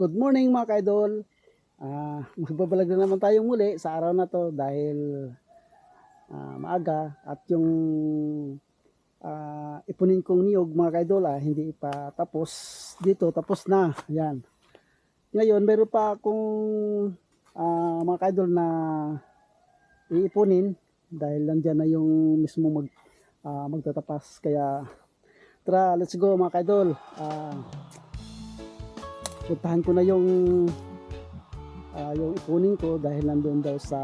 Good morning mga ka-idol. Magbabalag na naman tayong muli sa araw na to dahil maaga at yung ipunin kong niyog mga ka-idol hindi pa tapos dito, tapos na. Yan. Ngayon meron pa akong mga ka-idol na iipunin dahil nandiyan na yung mismo magtatapas. Kaya tara, let's go mga ka-idol. Puntahan ko na yung ipunin ko dahil nandun daw sa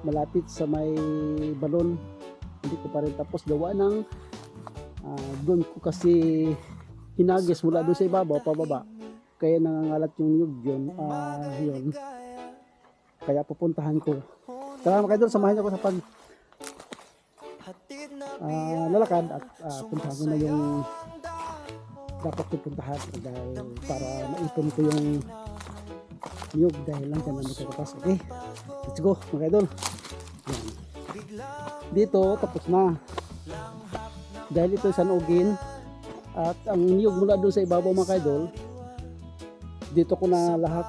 malapit sa may balon. Hindi ko pa rin tapos gawa ng doon ko kasi hinagis mula doon sa ibabaw pababa, kaya nangangalat yung niyog yun. Kaya pupuntahan ko. Tara mga idol, samahan niyo ako sa pag lalakad at puntahan ko na yung dapat pupuntahan dahil para maipon ko yung niyog dahil lang dyan na magkakapas. Okay, let's go mga idol. Yan. Dito tapos na dahil ito sanugin at ang niyog mula doon sa ibabaw mga idol. Dito ko na lahat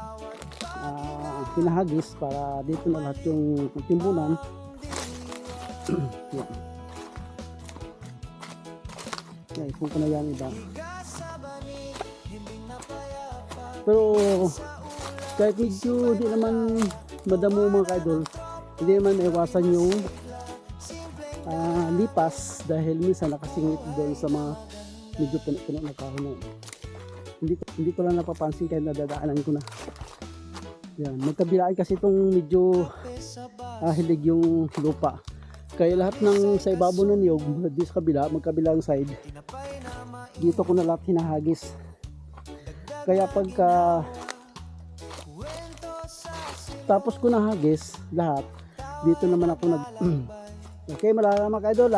hinahagis para dito na lahat yung timbunan. Yan. Yan, ipon ko na yan iba. Pero kahit medyo di naman madamo mga ka-idol, hindi naman maiwasan yung lipas dahil minsan nakasingit doon sa mga medyo puno-puno na kahoy. Hindi ko lang napapansin kahit nadadaanan ko na. Yan, magkabilaan kasi itong medyo hilig yung lupa. Kaya lahat ng sa ibabaw ng niyog, dito sa kabila, magkabilang side, dito ko na lahat hinahagis. Kaya pagka tapos ko na hagis lahat, dito naman ako nag okay, mga ka-idol,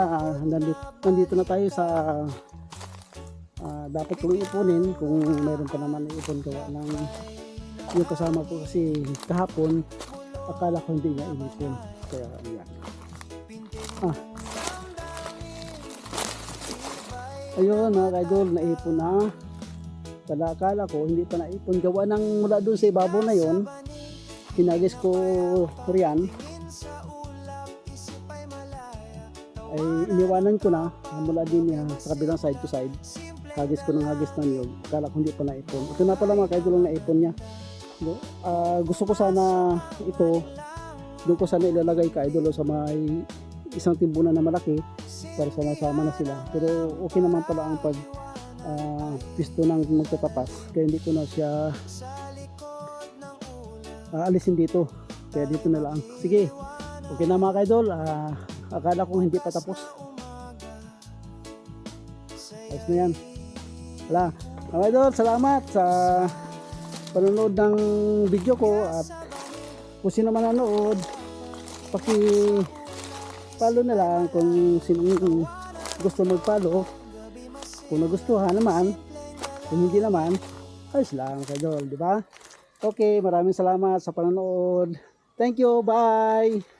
nandito na tayo sa dapat kong ipunin kung meron pa naman ipon gawa ng yung kasama ko kasi kahapon akala ko hindi niya inipon. Kaya yan. Ayun mga ka-idol, naipon na. Akala ko hindi pa naipon gawa ng mula doon sa ibabaw na yon, hinagis ko riyan ay iniwanan ko na mula din niya sa kabilang side to side. Hagis ko ng hagis na niyog, akala ko hindi pa naipon. Ito na pala mga ka-idol ang naipon niya. Gusto ko sana ito doon ko sana ilalagay ka-idol sa may isang timbunan na malaki para sama-sama na sila, pero okay naman pala ang pag pisto ng magtatapas, kaya hindi ko na siya alisin dito, kaya dito na lang. Sige, okay na mga ka-idol. Akala ko hindi pa tapos. Ayos na yan. Wala mga ka-idol, salamat sa panonood ng video ko, at kung sino man nanood, paki-follow na lang kung sino gusto mag-follow. Kung nagustuhan naman, kung hindi naman, ayos lang kayo, di ba? Okay, maraming salamat sa panonood. Thank you, bye!